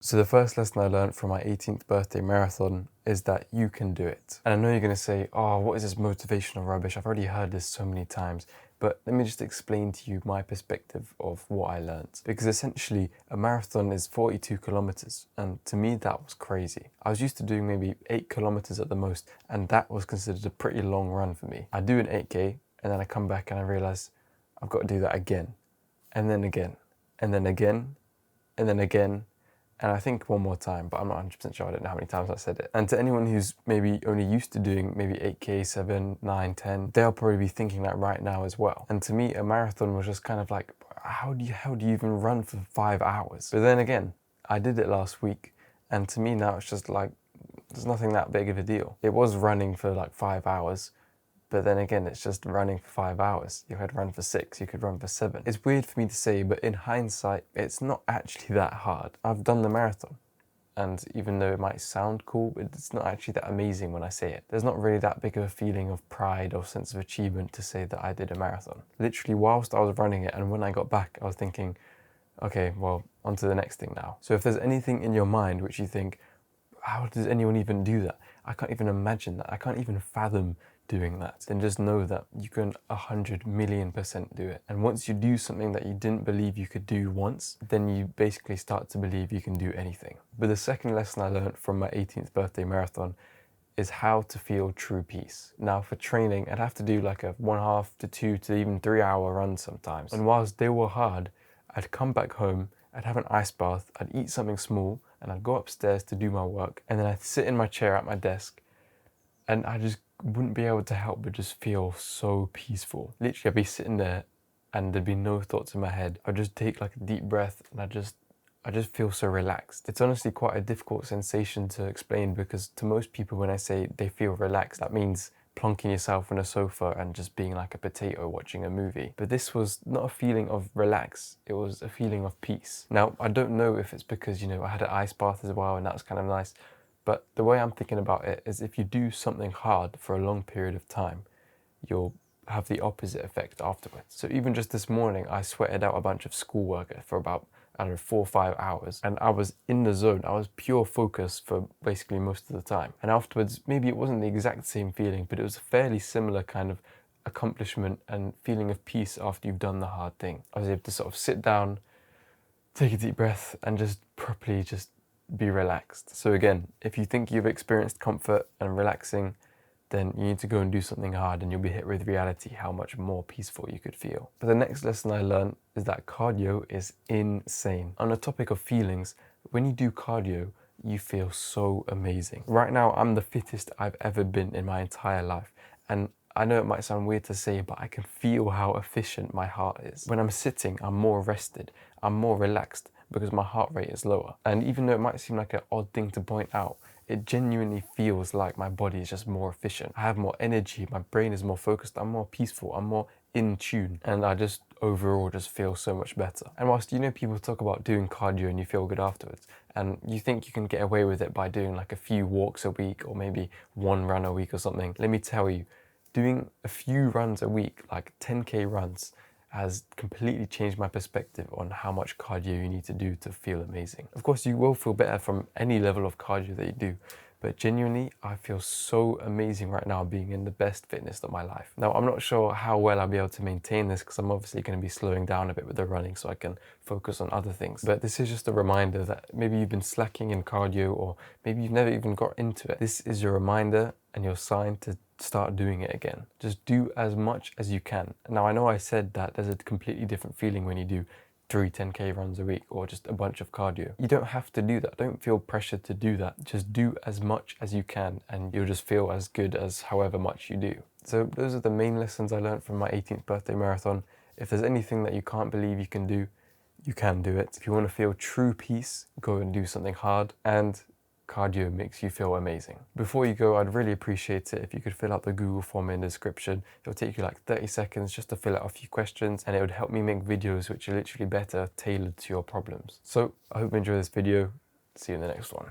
So the first lesson I learned from my 18th birthday marathon is that you can do it. And I know you're going to say, oh, what is this motivational rubbish? I've already heard this so many times. But let me just explain to you my perspective of what I learned. Because essentially, a marathon is 42 kilometers. And to me, that was crazy. I was used to doing maybe 8 kilometers at the most. And that was considered a pretty long run for me. I do an 8K, and then I come back and I realize I've got to do that again. And then again. And then again. And then again. And I think one more time, but I'm not 100% sure. I don't know how many times I said it. And to anyone who's maybe only used to doing maybe 8K, 7, 9, 10, they'll probably be thinking that right now as well. And to me, a marathon was just kind of like, how do you even run for 5 hours? But then again, I did it last week. And to me now, it's just like, there's nothing that big of a deal. It was running for like 5 hours. But then again, it's just running for 5 hours. You could run for 6, you could run for 7. It's weird for me to say, but in hindsight, it's not actually that hard. I've done the marathon. And even though it might sound cool, it's not actually that amazing when I say it. There's not really that big of a feeling of pride or sense of achievement to say that I did a marathon. Literally, whilst I was running it and when I got back, I was thinking, okay, well, on to the next thing now. So if there's anything in your mind which you think, how does anyone even do that? I can't even imagine that. I can't even fathom doing that. Then just know that you can 100,000,000% do it. And once you do something that you didn't believe you could do once, then you basically start to believe you can do anything. But the second lesson I learned from my 18th birthday marathon is how to feel true peace. Now for training, I'd have to do like a 1.5 to 2 to even 3 hour run sometimes. And whilst they were hard, I'd come back home, I'd have an ice bath, I'd eat something small, and I'd go upstairs to do my work, and then I'd sit in my chair at my desk, and I just wouldn't be able to help but just feel so peaceful. Literally, I'd be sitting there, and there'd be no thoughts in my head. I'd just take like a deep breath, and I just feel so relaxed. It's honestly quite a difficult sensation to explain because to most people when I say they feel relaxed, that means plonking yourself on a sofa and just being like a potato watching a movie. But this was not a feeling of relax, it was a feeling of peace. Now, I don't know if it's because, I had an ice bath as well and that was kind of nice, but the way I'm thinking about it is if you do something hard for a long period of time, you'll have the opposite effect afterwards. So even just this morning, I sweated out a bunch of schoolwork for about, 4 or 5 hours, and I was in the zone. I was pure focus for basically most of the time. And afterwards, maybe it wasn't the exact same feeling, but it was a fairly similar kind of accomplishment and feeling of peace after you've done the hard thing. I was able to sort of sit down, take a deep breath, and just properly just be relaxed. So again, if you think you've experienced comfort and relaxing, then you need to go and do something hard and you'll be hit with reality how much more peaceful you could feel. But the next lesson I learned is that cardio is insane. On the topic of feelings, when you do cardio, you feel so amazing. Right now, I'm the fittest I've ever been in my entire life. And I know it might sound weird to say, but I can feel how efficient my heart is. When I'm sitting, I'm more rested, I'm more relaxed because my heart rate is lower. And even though it might seem like an odd thing to point out, it genuinely feels like my body is just more efficient. I have more energy, my brain is more focused, I'm more peaceful, I'm more in tune, and I just overall just feel so much better. And whilst people talk about doing cardio and you feel good afterwards, and you think you can get away with it by doing like a few walks a week or maybe 1 run a week or something, let me tell you, doing a few runs a week, like 10K runs, has completely changed my perspective on how much cardio you need to do to feel amazing. Of course, you will feel better from any level of cardio that you do, but genuinely, I feel so amazing right now being in the best fitness of my life. Now, I'm not sure how well I'll be able to maintain this because I'm obviously going to be slowing down a bit with the running so I can focus on other things. But this is just a reminder that maybe you've been slacking in cardio or maybe you've never even got into it. This is your reminder and your sign to start doing it again. Just do as much as you can. Now, I know I said that there's a completely different feeling when you do 3 10K runs a week or just a bunch of cardio. You don't have to do that. Don't feel pressured to do that. Just do as much as you can and you'll just feel as good as however much you do. So those are the main lessons I learned from my 18th birthday marathon. If there's anything that you can't believe you can do, you can do it. If you want to feel true peace, go and do something hard, and cardio makes you feel amazing. Before you go, I'd really appreciate it if you could fill out the Google form in the description. It'll take you like 30 seconds just to fill out a few questions, and it would help me make videos which are literally better tailored to your problems. So I hope you enjoy this video. See you in the next one.